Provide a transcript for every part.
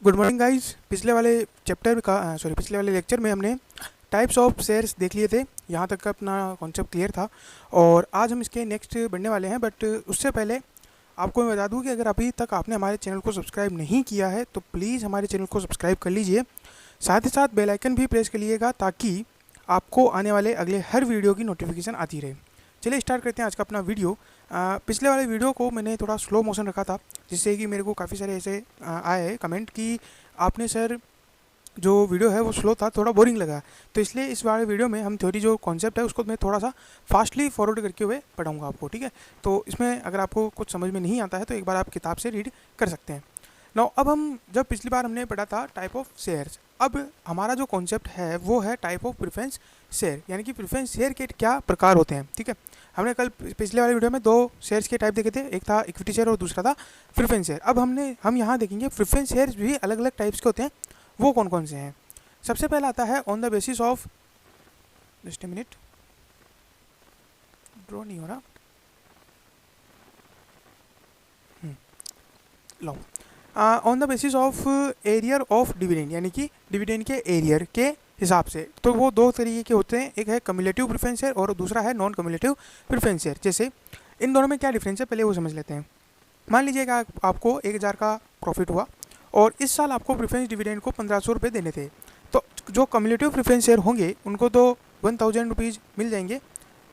Good morning guys. पिछले वाले lecture में हमने टाइप्स ऑफ शेयर्स देख लिए थे। यहाँ तक का अपना कॉन्सेप्ट क्लियर था और आज हम इसके नेक्स्ट बढ़ने वाले हैं। बट उससे पहले आपको मैं बता दूं कि अगर अभी तक आपने हमारे चैनल को सब्सक्राइब नहीं किया है तो प्लीज़ हमारे चैनल को सब्सक्राइब कर लीजिए। साथ ही साथ बेल आइकन भी प्रेस करिएगा ताकि आपको आने वाले अगले हर वीडियो की नोटिफिकेशन आती रहे। चलिए स्टार्ट करते हैं आज का अपना वीडियो। पिछले वाले वीडियो को मैंने थोड़ा स्लो मोशन रखा था जिससे कि मेरे को काफ़ी सारे ऐसे आए हैं कमेंट कि आपने सर जो वीडियो है वो स्लो था, थोड़ा बोरिंग लगा। तो इसलिए इस वाले वीडियो में हम थ्योरी जो कॉन्सेप्ट है उसको मैं थोड़ा सा फास्टली फॉरवर्ड करके हुए पढ़ाऊँगा आपको, ठीक है। तो इसमें अगर आपको कुछ समझ में नहीं आता है तो एक बार आप किताब से रीड कर सकते हैं। नाउ अब हम जब पिछली बार हमने पढ़ा था टाइप ऑफ शेयर्स, अब हमारा जो कॉन्सेप्ट है वो है टाइप ऑफ प्रेफरेंस शेयर, यानी कि प्रेफरेंस शेयर के क्या प्रकार होते हैं, ठीक है। हमने कल पिछले वाले वीडियो में दो शेयर्स के टाइप देखे थे, एक था इक्विटी शेयर और दूसरा था प्रेफरेंस शेयर। अब हम यहाँ देखेंगे प्रेफरेंस शेयर्स भी अलग अलग टाइप्स के होते हैं, वो कौन कौन से हैं। सबसे पहला आता है on the basis of, just a minute, draw नहीं हो रहा, लो, on the basis of arrear of dividend, यानी कि डिविडेंड के एरियर के हिसाब से। तो वो दो तरीके के होते हैं, एक है कम्युलेटिव प्रेफरेंस शेयर और दूसरा है नॉन कम्युलेटिव प्रेफरेंस शेयर। जैसे इन दोनों में क्या डिफरेंस है पहले वो समझ लेते हैं। मान लीजिएगा आपको 1000 का प्रॉफिट हुआ और इस साल आपको प्रेफरेंस डिविडेंड को 1500 रुपये देने थे। तो जो कम्युलेटिव प्रेफरेंस शेयर होंगे उनको तो 1000 रुपीज़ मिल जाएंगे,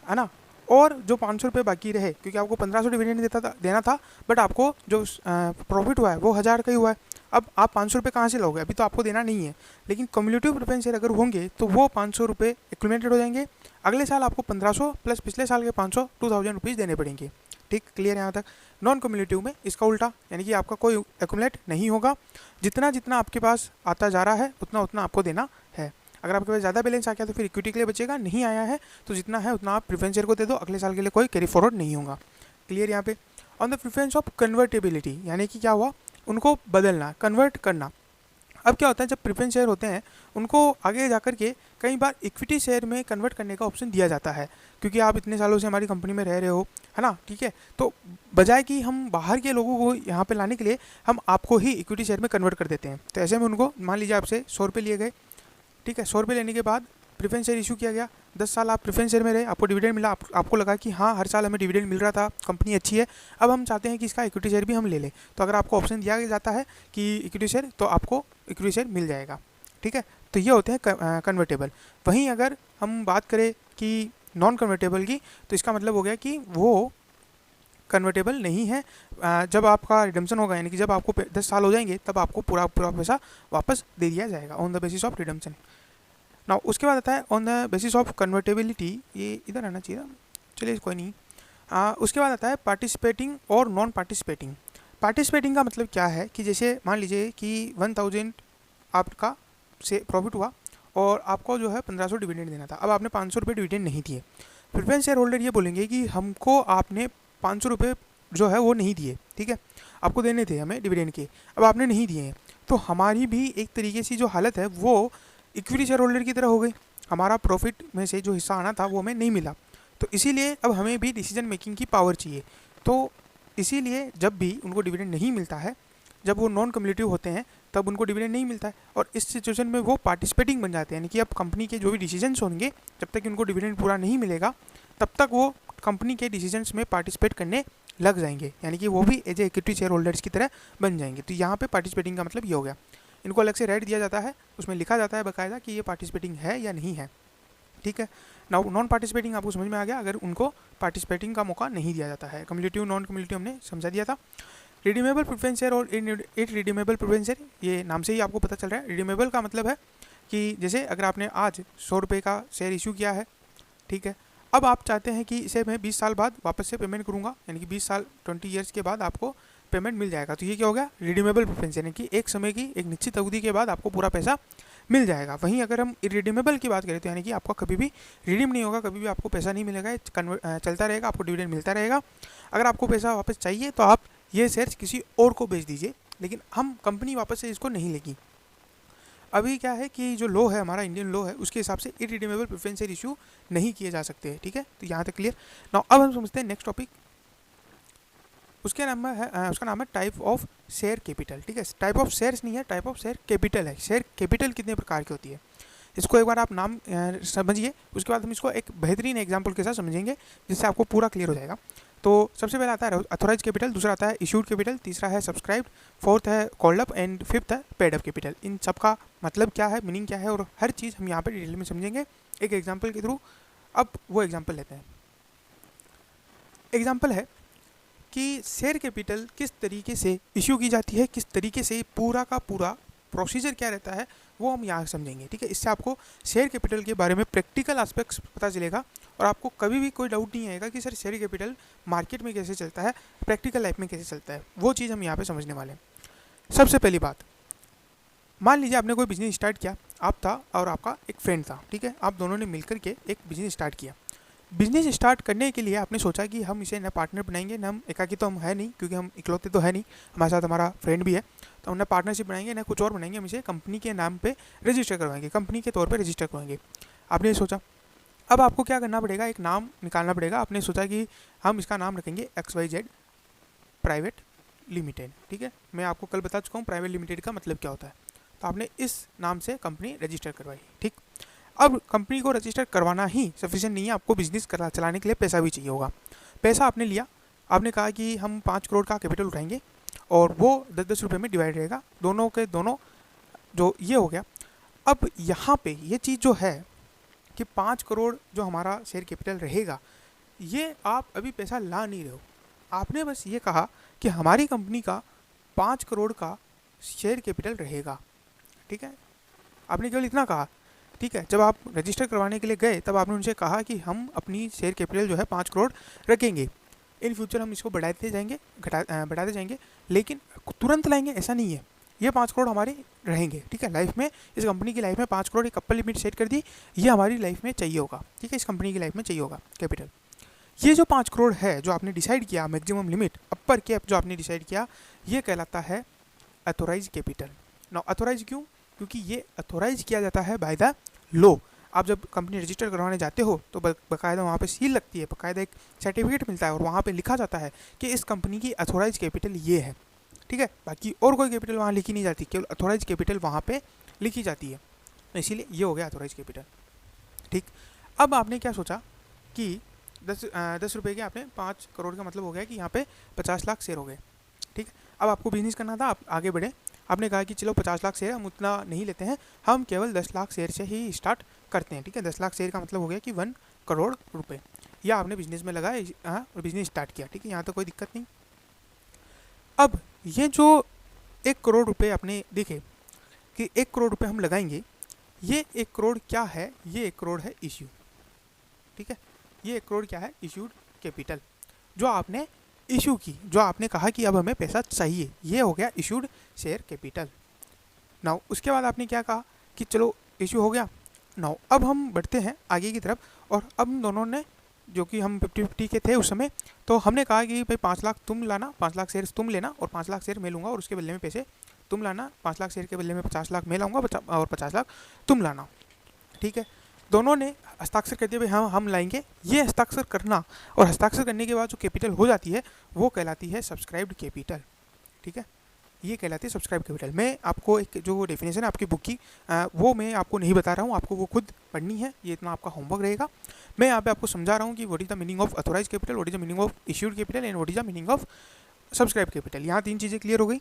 है ना। और जो 500 रुपये बाकी रहे, क्योंकि आपको 1500 डिविडेंड देना था बट आपको जो प्रॉफिट हुआ है वो 1000 का ही हुआ है। अब आप 500 रुपये कहाँ से लोगे, अभी तो आपको देना नहीं है। लेकिन कम्युलेटिव प्रेफरेंस शेयर अगर होंगे तो वो 500 रुपये एक्यूमुलेटेड हो जाएंगे, अगले साल आपको 1500 प्लस पिछले साल के 500 2000 रुपीज़ देने पड़ेंगे। ठीक, क्लियर यहाँ तक। नॉन कम्युलेटिव में इसका उल्टा, यानी कि आपका कोई एक्यूमुलेट नहीं होगा, जितना जितना आपके पास आता जा रहा है उतना उतना आपको देना है। अगर आपके पास ज़्यादा बैलेंस आ गया तो फिर इक्विटी के लिए बचेगा, नहीं आया है तो जितना है उतना आप प्रेफरेंस शेयर को दे दो, अगले साल के लिए कोई कैरी फॉरवर्ड नहीं होगा। क्लियर यहाँ पे। On the preference of convertibility, यानी कि क्या हुआ, उनको बदलना, कन्वर्ट करना। अब क्या होता है, जब प्रेफरेंस शेयर होते हैं उनको आगे जाकर के कई बार इक्विटी शेयर में कन्वर्ट करने का ऑप्शन दिया जाता है, क्योंकि आप इतने सालों से हमारी कंपनी में रह रहे हो, है ना, ठीक है। तो बजाय कि हम बाहर के लोगों को यहाँ पे लाने के लिए हम आपको ही इक्विटी शेयर में कन्वर्ट कर देते हैं। तो ऐसे में उनको, मान लीजिए आपसे 100 रुपये लिए गए, ठीक है, 100 रुपये लेने के बाद प्रेफरेंस शेयर इशू किया गया, 10 साल आप प्रेफरेंस शेयर में रहे, आपको डिविडेंड मिला, आपको लगा कि हाँ हर साल हमें डिविडेंड मिल रहा था, कंपनी अच्छी है, अब हम चाहते हैं कि इसका इक्विटी शेयर भी हम ले लें। तो अगर आपको ऑप्शन दिया जाता है कि इक्विटी शेयर, तो आपको इक्विटी शेयर मिल जाएगा, ठीक है। तो ये होते हैं कन्वर्टेबल। वहीं अगर हम बात करें कि नॉन कन्वर्टेबल की, तो इसका मतलब हो गया कि वो कन्वर्टेबल नहीं है। जब आपका रिडम्पशन होगा, यानी कि जब आपको 10 साल हो जाएंगे तब आपको पूरा पूरा पैसा वापस दे दिया जाएगा on the basis of redemption. ना उसके बाद आता है on the basis of convertibility, ये इधर आना चाहिए था, चलिए कोई नहीं। उसके बाद आता है पार्टिसिपेटिंग और नॉन पार्टिसिपेटिंग। पार्टिसिपेटिंग का मतलब क्या है कि जैसे मान लीजिए कि 1000 आपका से प्रॉफिट हुआ और आपको जो है 1500 डिविडेंड देना था, अब आपने 500 रुपये डिविडेंड नहीं दिए। प्रेफरेंस शेयर होल्डर ये बोलेंगे कि हमको आपने 500 रुपये जो है वो नहीं दिए, ठीक है, आपको देने थे हमें डिविडेंड के, अब आपने नहीं दिए हैं। तो हमारी भी एक तरीके से जो हालत है वो इक्विटी शेयर होल्डर की तरह हो गई, हमारा प्रॉफिट में से जो हिस्सा आना था वो हमें नहीं मिला। तो इसीलिए अब हमें भी डिसीजन मेकिंग की पावर चाहिए। तो इसीलिए जब भी उनको डिविडेंड नहीं मिलता है, जब वो नॉन कम्युलेटिव होते हैं तब उनको डिविडेंड नहीं मिलता है, और इस सिचुएशन में वो पार्टिसिपेटिंग बन जाते हैं, यानी कि अब कंपनी के जो भी डिसीजंस होंगे जब तक उनको डिविडेंड पूरा नहीं मिलेगा तब तक वो कंपनी के डिसीजंस में पार्टिसिपेट करने लग जाएंगे, यानी कि वो भी as a equity share holders की तरह बन जाएंगे। तो यहाँ पे पार्टिसिपेटिंग का मतलब ये हो गया। इनको अलग से राइट दिया जाता है, उसमें लिखा जाता है बाकायदा कि ये पार्टिसिपेटिंग है या नहीं है, ठीक है। नाउ नॉन पार्टिसिपेटिंग आपको समझ में आ गया, अगर उनको पार्टिसिपेटिंग का मौका नहीं दिया जाता है। कम्युलेटिव नॉन कम्युलेटिव हमने समझा दिया था। रिडीमेबल प्रेफरेंस शेयर और इनरिडीमेबल प्रेफरेंस शेयर, ये नाम से ही आपको पता चल रहा है। रिडीमेबल का मतलब है कि जैसे अगर आपने आज 100 रुपये का शेयर इशू किया है, ठीक है, अब आप चाहते हैं कि इसे मैं 20 साल बाद वापस से पेमेंट करूँगा, यानी कि 20 साल 20 ईयर्स के बाद आपको पेमेंट मिल जाएगा। तो ये क्या हो गया, रिडीमेबल प्रेफरेंस, यानी कि एक समय की एक निश्चित अवधि के बाद आपको पूरा पैसा मिल जाएगा। वहीं अगर हम इरिडीमेबल की बात करें तो यानी कि आपका कभी भी रिडीम नहीं होगा, कभी भी आपको पैसा नहीं मिलेगा, चलता रहेगा, आपको डिविडेंड मिलता रहेगा। अगर आपको पैसा वापस चाहिए तो आप ये शेयर्स किसी और को बेच दीजिए, लेकिन हम कंपनी वापस से इसको नहीं लेगी। अभी क्या है कि जो लॉ है हमारा, इंडियन लॉ है, उसके हिसाब से इरिडीमेबल प्रेफरेंस शेयर इशू नहीं किए जा सकते, ठीक है। तो यहाँ तक क्लियर। नाउ अब हम समझते हैं नेक्स्ट टॉपिक, उसका नाम है टाइप ऑफ शेयर कैपिटल। ठीक है, टाइप ऑफ शेयर्स नहीं है, टाइप ऑफ शेयर कैपिटल है। शेयर कैपिटल कितने प्रकार की होती है, इसको एक बार आप नाम समझिए, उसके बाद हम इसको एक बेहतरीन एग्जांपल के साथ समझेंगे जिससे आपको पूरा क्लियर हो जाएगा। तो सबसे पहले आता है अथोराइज कैपिटल, दूसरा आता है इशूड कैपिटल, तीसरा है सब्सक्राइब्ड, फोर्थ है कॉल्ड अप एंड फिफ्थ है पेड अप कैपिटल। इन सब का मतलब क्या है, मीनिंग क्या है, और हर चीज़ हम यहाँ पर डिटेल में समझेंगे एक एग्जाम्पल के थ्रू। अब वो एग्जाम्पल लेते हैं। एग्जाम्पल है कि शेयर कैपिटल किस तरीके से इशू की जाती है, किस तरीके से पूरा का पूरा प्रोसीजर क्या रहता है, वो हम यहाँ समझेंगे। ठीक है, इससे आपको शेयर कैपिटल के बारे में प्रैक्टिकल एस्पेक्ट्स पता चलेगा और आपको कभी भी कोई डाउट नहीं आएगा कि सर शेयर कैपिटल मार्केट में कैसे चलता है, प्रैक्टिकल लाइफ में कैसे चलता है, वो चीज़ हम यहाँ पे समझने वाले हैं। सबसे पहली बात, मान लीजिए आपने कोई बिजनेस स्टार्ट किया, आप था और आपका एक फ्रेंड था। ठीक है, आप दोनों ने मिलकर के एक बिजनेस स्टार्ट किया। बिजनेस स्टार्ट करने के लिए आपने सोचा कि हम इसे ना पार्टनर बनाएंगे, ना हम एकाकी तो हम है नहीं, क्योंकि हम इकलौते तो है नहीं, हमारे साथ हमारा फ्रेंड भी है, तो हम ना पार्टनरशिप बनाएंगे ना कुछ और बनाएंगे, हम इसे कंपनी के नाम पे रजिस्टर करवाएंगे, कंपनी के तौर पे रजिस्टर करवाएंगे। आपने ये सोचा। अब आपको क्या करना पड़ेगा, एक नाम निकालना पड़ेगा। आपने सोचा कि हम इसका नाम रखेंगे XYZ प्राइवेट लिमिटेड। ठीक है, मैं आपको कल बता चुका हूँ प्राइवेट लिमिटेड का मतलब क्या होता है। तो आपने इस नाम से कंपनी रजिस्टर करवाई। ठीक, अब कंपनी को रजिस्टर करवाना ही सफिशिएंट नहीं है, आपको बिजनेस चलाने के लिए पैसा भी चाहिए होगा। पैसा आपने लिया, आपने कहा कि हम 5 करोड़ का कैपिटल उठाएंगे और वो 10-10 रुपये में डिवाइड रहेगा, दोनों के दोनों, जो ये हो गया। अब यहाँ पे ये चीज़ जो है कि 5 करोड़ जो हमारा शेयर कैपिटल रहेगा, ये आप अभी पैसा ला नहीं रहे हो, आपने बस ये कहा कि हमारी कंपनी का 5 करोड़ का शेयर कैपिटल रहेगा। ठीक है, आपने केवल इतना कहा। ठीक है, जब आप रजिस्टर करवाने के लिए गए तब आपने उनसे कहा कि हम अपनी शेयर कैपिटल जो है 5 करोड़ रखेंगे, इन फ्यूचर हम इसको बढ़ाते जाएंगे, लेकिन तुरंत लाएंगे ऐसा नहीं है, ये 5 करोड़ हमारे रहेंगे। ठीक है, लाइफ में, इस कंपनी की लाइफ में 5 करोड़ एक अप्पर लिमिट सेट कर दी, ये हमारी लाइफ में चाहिए होगा। ठीक है, इस कंपनी की लाइफ में चाहिए होगा कैपिटल। ये जो 5 करोड़ है जो आपने डिसाइड किया, मैक्सिमम लिमिट अप्पर कैप जो आपने डिसाइड किया, ये कहलाता है अथोराइज कैपिटल। नाउ अथोराइज क्यों, क्योंकि ये अथोराइज किया जाता है बाय द लॉ। आप जब कंपनी रजिस्टर करवाने जाते हो तो बाकायदा वहाँ पे सील लगती है, बाकायदा एक सर्टिफिकेट मिलता है और वहाँ पे लिखा जाता है कि इस कंपनी की अथोराइज कैपिटल ये है। ठीक है, बाकी और कोई कैपिटल वहाँ लिखी नहीं जाती, केवल अथोराइज कैपिटल वहाँ पे लिखी जाती है, इसीलिए ये हो गया अथोराइज कैपिटल। ठीक, अब आपने क्या सोचा कि 10 रुपये के आपने 5 करोड़ का मतलब हो गया कि यहाँ पे 50 लाख शेयर हो गए। ठीक, अब आपको बिजनेस करना था, आप आगे बढ़े, आपने कहा कि चलो 50 लाख शेयर हम उतना नहीं लेते हैं, हम केवल 10 लाख शेयर से ही स्टार्ट करते हैं। ठीक है, 10 लाख शेयर का मतलब हो गया कि 1 करोड़ रुपए, या आपने बिजनेस में लगाए और बिजनेस स्टार्ट किया। ठीक है, यहाँ तो कोई दिक्कत नहीं। अब ये जो 1 करोड़ रुपए आपने देखे कि 1 करोड़ रुपए हम लगाएंगे, ये 1 करोड़ क्या है, ये 1 करोड़ है इश्यू। ठीक है, ये 1 करोड़ क्या है, इश्यूड कैपिटल, जो आपने इशू की, जो आपने कहा कि अब हमें पैसा चाहिए, ये हो गया इशूड शेयर कैपिटल। नाउ उसके बाद आपने क्या कहा कि चलो इशू हो गया। नाउ अब हम बढ़ते हैं आगे की तरफ, और अब हम दोनों ने, जो कि हम 50-50 के थे उस समय, तो हमने कहा कि भाई 5 लाख तुम लाना, 5 लाख शेयर तुम लेना और 5 लाख शेयर मैं लूँगा और उसके बदले में पैसे तुम लाना, 5 लाख शेयर के बदले में 50 लाख मैं लाऊंगा और 50 लाख तुम लाना। ठीक है, दोनों ने हस्ताक्षर कर दिया भाई हाँ हम लाएंगे। ये हस्ताक्षर करना और हस्ताक्षर करने के बाद जो कैपिटल हो जाती है वो कहलाती है सब्सक्राइब्ड कैपिटल। ठीक है, ये कहलाती है सब्सक्राइब कैपिटल। मैं आपको एक जो डेफिनेशन है आपकी बुक की वो मैं आपको नहीं बता रहा हूँ, आपको वो खुद पढ़नी है, ये इतना आपका होमवर्क रहेगा। मैं यहाँ पे आपको समझा रहा हूँ कि what is the meaning of authorize capital, what is the meaning of issued capital and what is the meaning of subscribe capital. यहाँ 3 चीज़ें क्लियर हो गई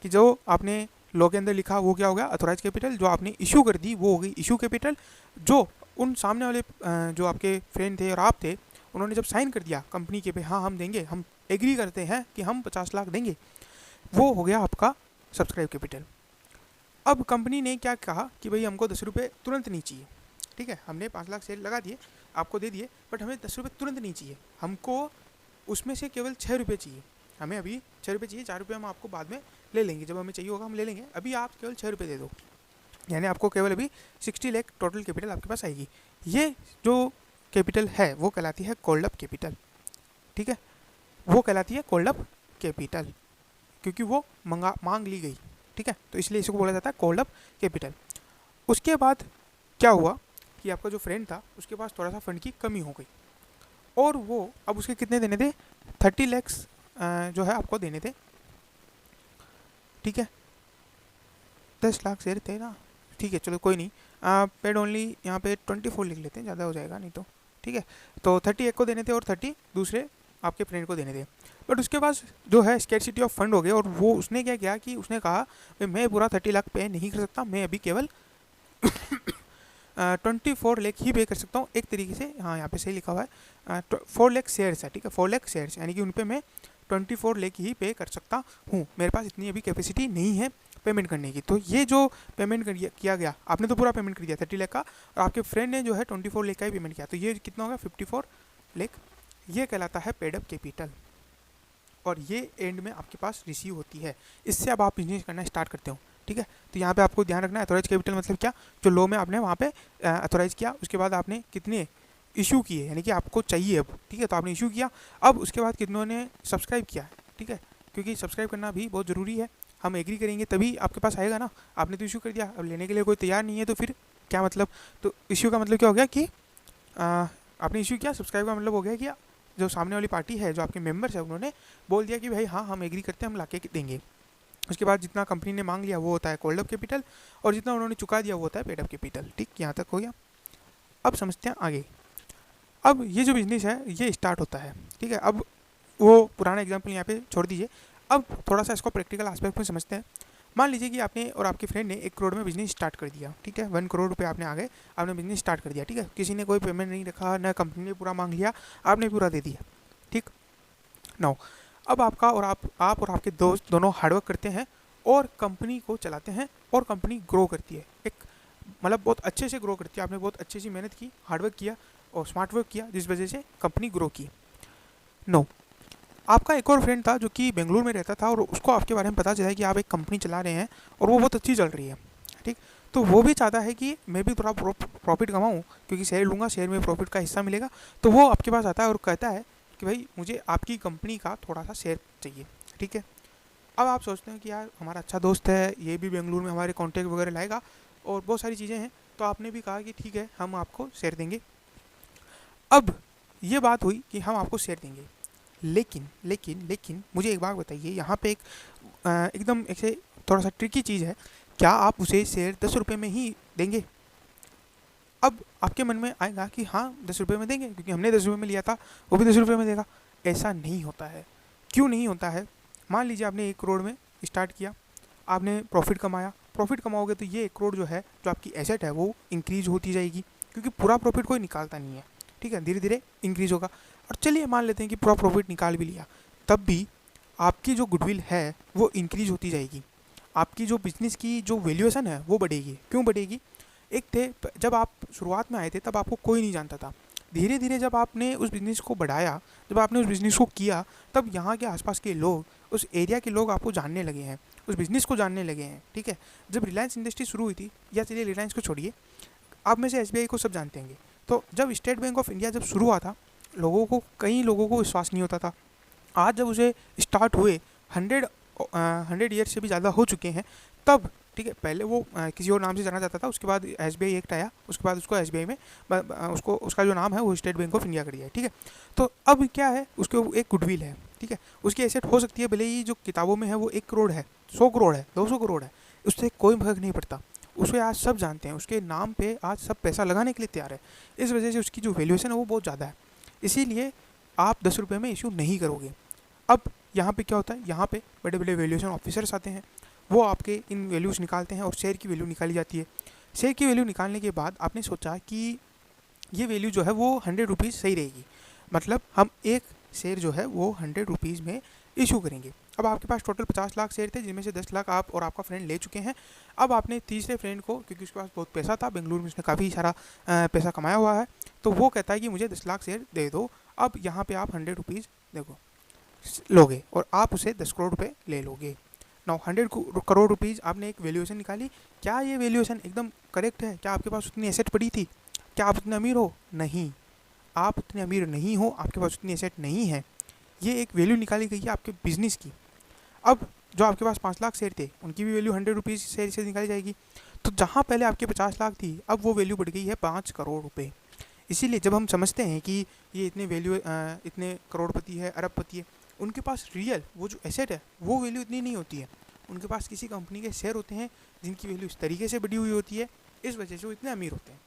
कि जो आपने लॉ के अंदर लिखा वो क्या हो गया अथोराइज कैपिटल, जो आपने इशू कर दी वो हो गई इशू कैपिटल, जो उन सामने वाले जो आपके फ्रेंड थे और आप थे उन्होंने जब साइन कर दिया कंपनी के पे हाँ हम देंगे, हम एग्री करते हैं कि हम 50 लाख देंगे, वो हो गया आपका सब्सक्राइब कैपिटल। अब कंपनी ने क्या कहा कि भाई हमको 10 रुपये तुरंत नहीं चाहिए। ठीक है, हमने 5 लाख शेयर लगा दिए, आपको दे दिए, बट हमें 10 रुपये तुरंत नहीं चाहिए, हमको उसमें से केवल 6 रुपये चाहिए। हमें अभी 6 रुपये चाहिए, 4 रुपये हम आपको बाद में ले लेंगे, जब हमें चाहिए होगा हम ले लेंगे, अभी आप केवल 6 रुपये दे दो, यानी आपको केवल अभी 60 लाख टोटल कैपिटल आपके पास आएगी। ये जो कैपिटल है वो कहलाती है कॉल्ड अप कैपिटल। ठीक है, वो कहलाती है कॉल्ड अप कैपिटल, क्योंकि वो मांग ली गई। ठीक है, तो इसलिए इसको बोला जाता है कॉल्ड अप कैपिटल। उसके बाद क्या हुआ कि आपका जो फ्रेंड था उसके पास थोड़ा सा फंड की कमी हो गई, और वो अब उसके कितने देने थे 30 लाख जो है आपको देने थे, ठीक है। 10 लाख शेयर थे ना, ठीक है, चलो कोई नहीं। पेड ओनली यहाँ पे 24 लिख लेते हैं, ज़्यादा हो जाएगा नहीं तो, ठीक है। तो 30 एक को देने थे और 30 दूसरे आपके फ्रेंड को देने थे। बट उसके पास जो है स्कैरसिटी ऑफ फंड हो गए, और वो उसने क्या किया कि उसने कहा भाई मैं पूरा 30 लाख पे नहीं कर सकता, मैं अभी केवल 24 लाख ही पे कर सकता हूँ एक तरीके से। हाँ, यहाँ पे सही लिखा हुआ है, 4 लाख शेयर्स है, ठीक है, 4 लाख शेयर्स, यानी कि उन पे मैं 24 लाख ही पे कर सकता हूँ, मेरे पास इतनी अभी कैपेसिटी नहीं है पेमेंट करने की। तो ये जो पेमेंट किया गया, आपने तो पूरा पेमेंट कर दिया 30 लाख का, और आपके फ्रेंड ने जो है 24 लाख का ही पेमेंट किया, तो ये कितना होगा 54 लाख। ये कहलाता है पेड अप कैपिटल, और ये एंड में आपके पास रिसीव होती है। इससे अब आप बिजनेस करना स्टार्ट करते हो, ठीक है। तो यहाँ पे आपको ध्यान रखना है अथोराइज कैपिटल मतलब क्या, जो लो में आपने वहाँ पे अथोराइज किया, उसके बाद आपने कितने इशू किए, यानी कि आपको चाहिए अब, ठीक है, तो आपने इशू किया, अब उसके बाद कितनों ने सब्सक्राइब किया, ठीक है, क्योंकि सब्सक्राइब करना भी बहुत ज़रूरी है। हम एग्री करेंगे तभी आपके पास आएगा ना, आपने तो इशू कर दिया, अब लेने के लिए कोई तैयार नहीं है तो फिर क्या मतलब। तो इशू का मतलब क्या हो गया कि आपने इशू किया, सब्सक्राइब का मतलब हो गया कि जो सामने वाली पार्टी है, जो आपके मेंबर्स है, उन्होंने बोल दिया कि भाई हाँ हम एग्री करते हैं, हम लाके देंगे। उसके बाद जितना कंपनी ने मांग लिया वो होता है कोल्ड अप कैपिटल, और जितना उन्होंने चुका दिया वो होता है पेड अप कैपिटल, ठीक, यहाँ तक हो गया। अब समझते हैं आगे। अब ये जो बिजनेस है ये स्टार्ट होता है, ठीक है। अब वो पुराना एग्जाम्पल यहाँ पे छोड़ दीजिए, अब थोड़ा सा इसको प्रैक्टिकल एस्पेक्ट में समझते हैं। मान लीजिए कि आपने और आपके फ्रेंड ने 1 करोड़ में बिजनेस स्टार्ट कर दिया, ठीक है, 1 करोड़ रुपये आपने आ गए, आपने बिजनेस स्टार्ट कर दिया, ठीक है, किसी ने कोई पेमेंट नहीं रखा, न कंपनी ने पूरा मांग लिया, आपने पूरा दे दिया, ठीक। नाउ अब आपका और आप और आपके दोस्त दोनों हार्डवर्क करते हैं और कंपनी को चलाते हैं, और कंपनी ग्रो करती है, एक मतलब बहुत अच्छे से ग्रो करती है। आपने बहुत अच्छी सी मेहनत की, हार्डवर्क किया और स्मार्ट वर्क किया, जिस वजह से कंपनी ग्रो की। नो, आपका एक और फ्रेंड था जो कि बेंगलुरु में रहता था, और उसको आपके बारे में पता चला कि आप एक कंपनी चला रहे हैं और वो बहुत अच्छी चल रही है, ठीक। तो वो भी चाहता है कि मैं भी थोड़ा प्रॉफिट कमाऊँ, क्योंकि शेयर लूँगा, शेयर में प्रॉफिट का हिस्सा मिलेगा। तो वो आपके पास आता है और कहता है कि भाई मुझे आपकी कंपनी का थोड़ा सा शेयर चाहिए, ठीक है। अब आप सोचते हैं कि यार हमारा अच्छा दोस्त है, ये भी बेंगलुरु में हमारे कॉन्टैक्ट वगैरह लाएगा और बहुत सारी चीज़ें हैं, तो आपने भी कहा कि ठीक है हम आपको शेयर देंगे। अब ये बात हुई कि हम आपको शेयर देंगे, लेकिन लेकिन लेकिन मुझे एक बात बताइए, यहाँ पे एक एकदम ऐसे थोड़ा सा ट्रिकी चीज़ है, क्या आप उसे शेयर 10 रुपये में ही देंगे? अब आपके मन में आएगा कि हाँ 10 रुपये में देंगे, क्योंकि हमने 10 रुपये में लिया था, वो भी 10 रुपये में देगा। ऐसा नहीं होता है। क्यों नहीं होता है? मान लीजिए आपने 1 करोड़ में स्टार्ट किया, आपने प्रॉफिट कमाया, प्रॉफिट कमाओगे तो ये 1 करोड़ जो है, जो आपकी एसेट है, वो इंक्रीज होती जाएगी, क्योंकि पूरा प्रॉफिट कोई निकालता नहीं है, ठीक है, धीरे धीरे इंक्रीज होगा। और चलिए मान लेते हैं कि पूरा प्रॉफिट निकाल भी लिया, तब भी आपकी जो गुडविल है वो इंक्रीज होती जाएगी, आपकी जो बिजनेस की जो वैल्यूएशन है वो बढ़ेगी। क्यों बढ़ेगी? एक थे जब आप शुरुआत में आए थे तब आपको कोई नहीं जानता था, धीरे धीरे जब आपने उस बिज़नेस को बढ़ाया, जब आपने उस बिज़नेस को किया, तब यहाँ के आसपास के लोग, उस एरिया के लोग आपको जानने लगे हैं, उस बिज़नेस को जानने लगे हैं, ठीक है। जब रिलायंस इंडस्ट्री शुरू हुई थी, या चलिए रिलायंस को छोड़िए, आप में से SBI को सब जानते होंगे, तो जब स्टेट बैंक ऑफ इंडिया जब शुरू हुआ था, कई लोगों को विश्वास नहीं होता था। आज जब उसे स्टार्ट हुए 100 ईयर से भी ज़्यादा हो चुके हैं, तब ठीक है, पहले वो किसी और नाम से जाना जाता था, उसके बाद SBI एक्ट आया, उसके बाद उसको SBI में उसको उसका जो नाम है वो स्टेट बैंक ऑफ इंडिया कर दिया है, ठीक है। तो अब क्या है, उसके एक गुडविल है, ठीक है, उसकी एसेट हो सकती है भले ही जो किताबों में है वो 1 करोड़ है, 100 करोड़ है, 200 करोड़ है, उससे कोई फर्क नहीं पड़ता। उसे आज सब जानते हैं, उसके नाम पे आज सब पैसा लगाने के लिए तैयार है, इस वजह से उसकी जो वैल्यूएशन है वो बहुत ज़्यादा है। इसीलिए आप 10 रुपये में इशू नहीं करोगे। अब यहाँ पे क्या होता है, यहाँ पे बड़े बड़े वैल्यूएशन ऑफिसर्स आते हैं, वो आपके इन वैल्यूज़ निकालते हैं और शेयर की वैल्यू निकाली जाती है। शेयर की वैल्यू निकालने के बाद आपने सोचा कि ये वैल्यू जो है वो 100 रुपीज़ सही रहेगी, मतलब हम एक शेयर जो है वो 100 रुपीज़ में इशू करेंगे। अब आपके पास टोटल 50 लाख शेयर थे, जिनमें से 10 लाख आप और आपका फ्रेंड ले चुके हैं। अब आपने तीसरे फ्रेंड को, क्योंकि उसके पास बहुत पैसा था, बेंगलुरु में उसने काफ़ी सारा पैसा कमाया हुआ है, तो वो कहता है कि मुझे 10 लाख शेयर दे दो। अब यहाँ पे आप 100 रुपीज़ देखो लोगे और आप उसे 10 करोड़ रुपये ले लोगे। नाउ 100 करोड़ रुपीज़ आपने एक वैल्यूएशन निकाली। क्या ये वैल्यूएशन एकदम करेक्ट है? क्या आपके पास उतनी एसेट पड़ी थी? क्या आप उतने अमीर हो? नहीं, आप उतने अमीर नहीं हो, आपके पास उतनी एसेट नहीं है। ये एक वैल्यू निकाली गई है आपके बिजनेस की। अब जो आपके पास 5 लाख शेयर थे, उनकी भी वैल्यू 100 रुपीज़ शेयर से निकाली जाएगी। तो जहाँ पहले आपके 50 लाख थी, अब वो वैल्यू बढ़ गई है 5 करोड़ रुपये। इसीलिए जब हम समझते हैं कि ये इतने करोड़पति है, अरबपति है, उनके पास रियल वो जो एसेट है वो वैल्यू इतनी नहीं होती है। उनके पास किसी कंपनी के शेयर होते हैं जिनकी वैल्यू इस तरीके से बढ़ी हुई होती है, इस वजह से वो इतने अमीर होते हैं।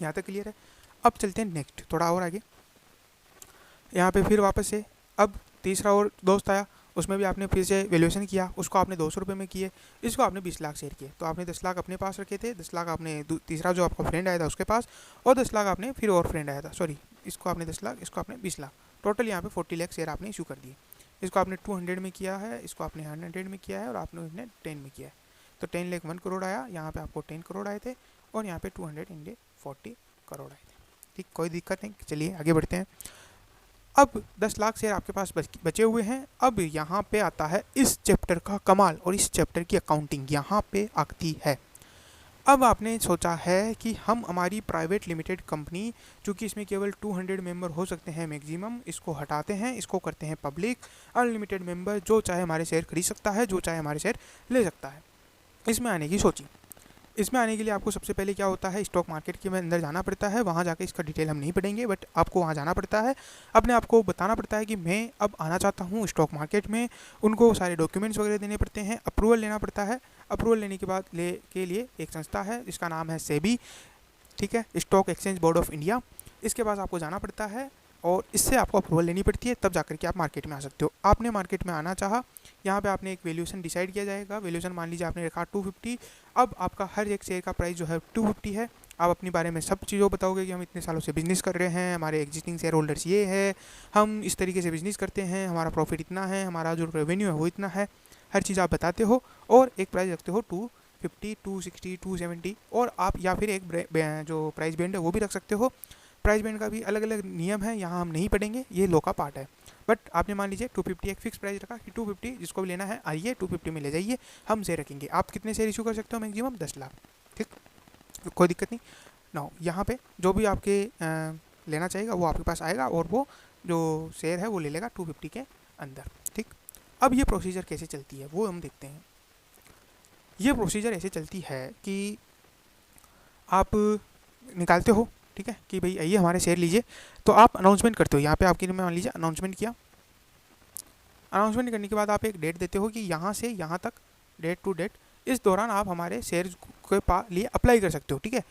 यहाँ तक क्लियर है। अब चलते हैं नेक्स्ट, थोड़ा और आगे। यहाँ पे फिर वापस से अब तीसरा और दोस्त आया, उसमें भी आपने फिर से वैल्यूएशन किया, उसको आपने 200 रुपये में किए, इसको आपने 20 लाख शेयर किए। तो आपने 10 लाख अपने पास रखे थे, 10 लाख आपने तीसरा जो आपका फ्रेंड आया था उसके पास, और 10 लाख आपने फिर और फ्रेंड आया था, सॉरी इसको आपने 10 लाख, इसको आपने 20 लाख, टोटल यहाँ पे 40 लाख शेयर आपने इशू कर दिए। इसको आपने 200 में किया है, इसको आपने 100 में किया है, और आपने 10 में किया है। तो 10 लाख 1 करोड़ आया, यहाँ पे आपको 10 करोड़ आए थे, और यहाँ पे 200 इंडे 40 करोड़ आए थे। ठीक, कोई दिक्कत नहीं, चलिए आगे बढ़ते हैं। अब 10 लाख शेयर आपके पास बचे हुए हैं। अब यहाँ पे आता है इस चैप्टर का कमाल, और इस चैप्टर की अकाउंटिंग यहाँ पे आती है। अब आपने सोचा है कि हम हमारी प्राइवेट लिमिटेड कंपनी, चूँकि इसमें केवल 200 मेंबर हो सकते हैं मैक्सिमम, इसको हटाते हैं, इसको करते हैं पब्लिक, अनलिमिटेड मेंबर, जो चाहे हमारे शेयर खरीद सकता है, जो चाहे हमारे शेयर ले सकता है। इसमें आने की सोची। इसमें आने के लिए आपको सबसे पहले क्या होता है, स्टॉक मार्केट के अंदर जाना पड़ता है। वहाँ जाके इसका डिटेल हम नहीं पढ़ेंगे, बट आपको वहाँ जाना पड़ता है, अपने आप को बताना पड़ता है कि मैं अब आना चाहता हूँ स्टॉक मार्केट में। उनको सारे डॉक्यूमेंट्स वगैरह देने पड़ते हैं, अप्रूवल लेना पड़ता है। अप्रूवल लेने के बाद के लिए एक संस्था है जिसका नाम है सेबी, ठीक है, stock exchange board of India. इसके पास आपको जाना पड़ता है और इससे आपको अप्रूवल लेनी पड़ती है, तब जाकर के आप मार्केट में आ सकते हो। आपने मार्केट में आना चाहा, यहाँ पे आपने एक वैल्यूएशन डिसाइड किया जाएगा। वैल्यूएशन मान लीजिए आपने रखा 250। अब आपका हर एक शेयर का प्राइस जो है 250 है। आप अपने बारे में सब चीज़ों बताओगे कि हम इतने सालों से बिज़नेस कर रहे हैं, हमारे एग्जिस्टिंग शेयर होल्डर्स ये है, हम इस तरीके से बिज़नेस करते हैं, हमारा प्रॉफिट इतना है, हमारा जो रेवेन्यू है वो इतना है, हर चीज़ आप बताते हो। और एक प्राइस रखते हो 250, 260, 270, और आप या फिर एक जो प्राइस बैंड है वो भी रख सकते हो। प्राइस बैंड का भी अलग अलग नियम है, यहाँ हम नहीं पढ़ेंगे, ये लॉ का पार्ट है। बट आपने मान लीजिए 250 एक फिक्स प्राइस रखा कि 250 जिसको भी लेना है आइए 250 में ले जाइए, हम शेयर रखेंगे। आप कितने शेयर इशू कर सकते हो मैक्सिमम 10 लाख, ठीक, कोई दिक्कत नहीं ना। यहाँ पे जो भी आपके लेना चाहेगा वो आपके पास आएगा, और वो जो शेयर है वो ले लेगा 250 के अंदर, ठीक। अब ये प्रोसीजर कैसे चलती है वो हम देखते हैं। ये प्रोसीजर ऐसे चलती है कि आप निकालते हो, ठीक है, कि भाई आइए हमारे शेयर लीजिए, तो आप अनाउंसमेंट करते हो। यहाँ पे आपकी मान लीजिए अनाउंसमेंट किया। अनाउंसमेंट करने के बाद आप एक डेट देते हो कि यहाँ से यहाँ तक, डेट टू डेट, इस दौरान आप हमारे शेयर के लिए अप्लाई कर सकते हो, ठीक है।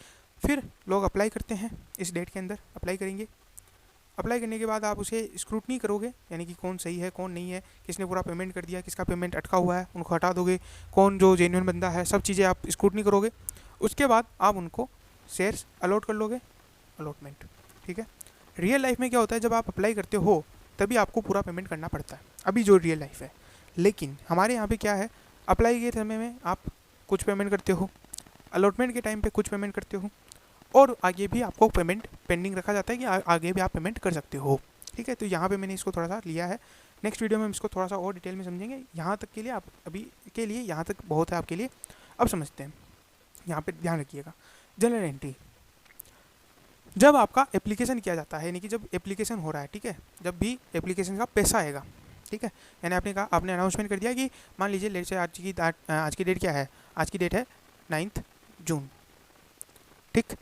फिर लोग अप्लाई करते हैं, इस डेट के अंदर अप्लाई करेंगे। अप्लाई करने के बाद आप उसे स्क्रूटनी करोगे, यानी कि कौन सही है कौन नहीं है, किसने पूरा पेमेंट कर दिया, किसका पेमेंट अटका हुआ है, उनको हटा दोगे, कौन जो जेन्युइन बंदा है, सब चीज़ें आप स्क्रूटनी करोगे। उसके बाद आप उनको शेयर्स अलॉट कर लोगे, अलॉटमेंट, ठीक है। रियल लाइफ में क्या होता है, जब आप अप्लाई करते हो तभी आपको पूरा पेमेंट करना पड़ता है, अभी जो रियल लाइफ है। लेकिन हमारे यहाँ पे क्या है, अप्लाई के समय में आप कुछ पेमेंट करते हो, अलॉटमेंट के टाइम पे कुछ पेमेंट करते हो, और आगे भी आपको पेमेंट पेंडिंग रखा जाता है कि आगे भी आप पेमेंट कर सकते हो, ठीक है। तो यहाँ पे मैंने इसको थोड़ा सा लिया है, नेक्स्ट वीडियो में हम इसको थोड़ा सा और डिटेल में समझेंगे। यहाँ तक के लिए आप अभी के लिए यहाँ तक बहुत है आपके लिए। अब समझते हैं, यहाँ पे ध्यान रखिएगा। जनरल एंट्री, जब आपका एप्लीकेशन किया जाता है, यानी कि जब एप्लीकेशन हो रहा है, ठीक है, जब भी एप्लीकेशन का पैसा आएगा, ठीक है, यानी आपने कहा, आपने अनाउंसमेंट कर दिया कि मान लीजिए लेट से आज की डेट क्या है, आज की डेट है 9 जून, ठीक।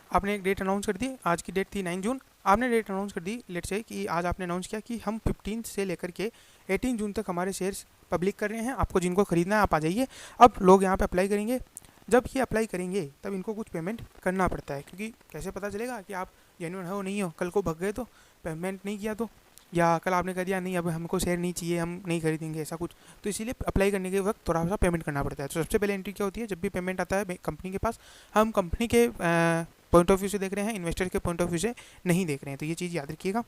आपने एक डेट अनाउंस कर दी, आज की डेट थी 9 जून, आपने डेट अनाउंस कर दी लेट से कि आज आपने अनाउंस किया कि हम 15 से लेकर के 18 जून तक हमारे शेयर्स पब्लिक कर रहे हैं, आपको जिनको खरीदना है आप आ जाइए। अब लोग यहाँ पे अप्लाई करेंगे, जब ये अप्लाई करेंगे तब इनको कुछ पेमेंट करना पड़ता है, क्योंकि कैसे पता चलेगा कि आप जेन्युइन हो नहीं हो, कल को भग गए तो, पेमेंट नहीं किया तो, या कल आपने कह दिया नहीं अब हमको शेयर नहीं चाहिए, हम नहीं खरीदेंगे, ऐसा कुछ, तो इसीलिए अप्लाई करने के वक्त थोड़ा सा पेमेंट करना पड़ता है। तो सबसे पहले एंट्री क्या होती है, जब भी पेमेंट आता है कंपनी के पास, हम कंपनी के पॉइंट ऑफ व्यू से देख रहे हैं, इन्वेस्टर के पॉइंट ऑफ व्यू से नहीं देख रहे हैं, तो ये चीज़ याद रखिएगा।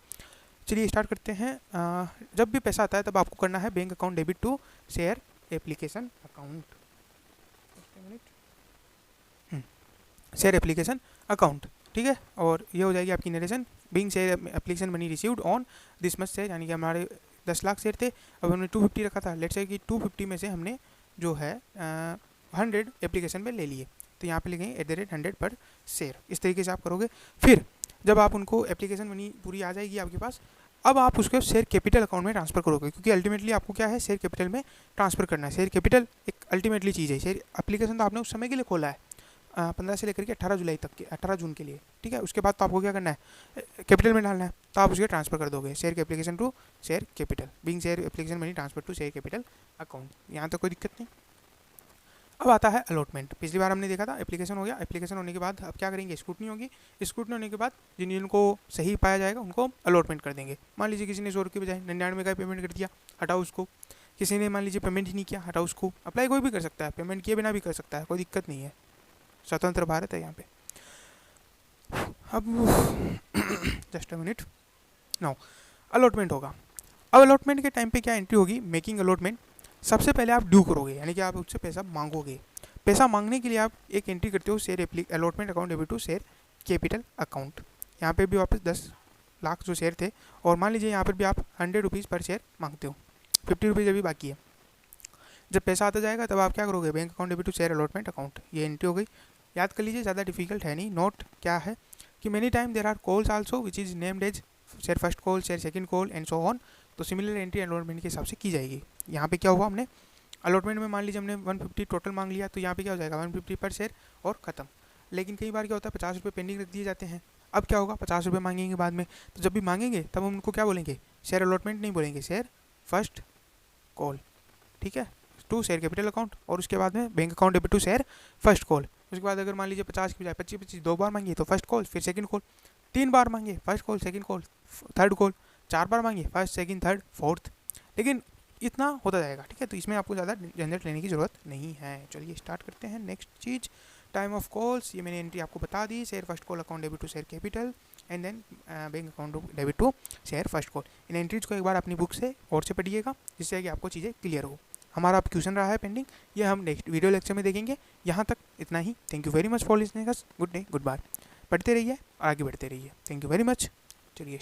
चलिए स्टार्ट करते हैं। जब भी पैसा आता है तब आपको करना है bank account debit to share application account, share application account, ठीक है। और ये हो जाएगी आपकी narration, being share application money received on this much share, यानी कि हमारे 10 लाख शेयर थे, अब हमने 250 रखा था, लेट्स से कि 250 में से हमने जो है 100 एप्लीकेशन में ले लिए, तो यहाँ पे लिखेंगे @100 पर शेयर, इस तरीके से आप करोगे। फिर जब आप उनको एप्लीकेशन मनी पूरी आ जाएगी आपके पास, अब आप उसको शेयर कैपिटल अकाउंट में ट्रांसफर करोगे, क्योंकि अल्टीमेटली आपको क्या है, शेयर कैपिटल में ट्रांसफर करना है। शेयर कैपिटल एक अल्टीमेटली चीज़ है, शेयर एप्लीकेशन तो आपने उस समय के लिए खोला है, 15 से लेकर के 18 जुलाई तक के 18 जून के लिए, ठीक है। उसके बाद तो आपको क्या करना है, कैपिटल में डालना है, तो आप उसके ट्रांसफर कर दोगे share application to share capital, being share application money transfer to share capital account. यहाँ तक कोई दिक्कत नहीं। अब आता है अलॉटमेंट। पिछली बार हमने देखा था एप्लीकेशन हो गया, एप्लीकेशन होने के बाद अब क्या करेंगे, स्क्रूटनी होगी, स्क्रूटनी होने के बाद जिनको सही पाया जाएगा उनको अलॉटमेंट कर देंगे। मान लीजिए किसी ने 100 के बजाय 99 का पेमेंट कर दिया, हटाओ उसको। किसी ने मान लीजिए पेमेंट ही नहीं किया, हटाओ उसको। अप्लाई कोई भी कर सकता है, पेमेंट किए बिना भी कर सकता है, कोई दिक्कत नहीं है, स्वतंत्र भारत है यहाँ पे। अब just a minute, now allotment होगा। अब अलॉटमेंट के टाइम पे क्या एंट्री होगी, मेकिंग अलॉटमेंट। सबसे पहले आप ड्यू करोगे, यानी कि आप उससे पैसा मांगोगे। पैसा मांगने के लिए आप एक एंट्री करते हो, share allotment account debit to share capital account. यहाँ पे भी वापस 10 लाख जो शेयर थे, और मान लीजिए यहाँ पर भी आप 100 रुपीज़ पर शेयर मांगते हो, 50 रुपीज़ अभी बाकी है। जब पैसा आता जाएगा तब आप क्या करोगे, bank account debit to share allotment account, ये एंट्री हो गई। याद कर लीजिए, ज़्यादा डिफिकल्ट है नहीं। नोट क्या है कि many time there are calls also which is named as share first call, share second call and so on. तो सिमिलर एंट्री अलॉटमेंट के हिसाब से की जाएगी। यहाँ पे क्या हुआ, हमने अलॉटमेंट में मान लीजिए हमने 150 टोटल मांग लिया, तो यहाँ पे क्या हो जाएगा 150 पर शेयर और ख़त्म। लेकिन कई बार क्या होता है 50 रुपये पेंडिंग रख दिए जाते हैं। अब क्या होगा, 50 रुपये मांगेंगे बाद में, तो जब भी मांगेंगे तब हम उनको क्या बोलेंगे, शेयर अलॉटमेंट नहीं बोलेंगे, शेयर फर्स्ट कॉल, ठीक है, टू शेयर कैपिटल अकाउंट। और उसके बाद में bank account debit to share first call. उसके बाद अगर मान लीजिए 50 की बजाय 25 दो बार मांगिए तो फर्स्ट कॉल, फिर सेकंड कॉल। 3 बार मांगे, first call, second call, third call. 4 बार मांगे, फर्स्ट सेकंड थर्ड फोर्थ। लेकिन इतना होता जाएगा, ठीक है। तो इसमें आपको ज़्यादा झंझट लेने की ज़रूरत नहीं है। चलिए स्टार्ट करते हैं। नेक्स्ट चीज़, टाइम ऑफ कॉल्स, ये मैंने एंट्री आपको बता दी। Share first call account debit to share capital and then bank account debit to share first call. इन एंट्रीज को एक बार अपनी बुक से और से पढ़िएगा, जिससे कि आपको चीज़ें क्लियर हो। हमारा अब क्वेश्चन रहा है पेंडिंग, ये हम नेक्स्ट वीडियो लेक्चर में देखेंगे। यहाँ तक इतना ही। Thank you very much for listening us. Good day, good bye. पढ़ते रहिए और आगे बढ़ते रहिए। Thank you very much. चलिए।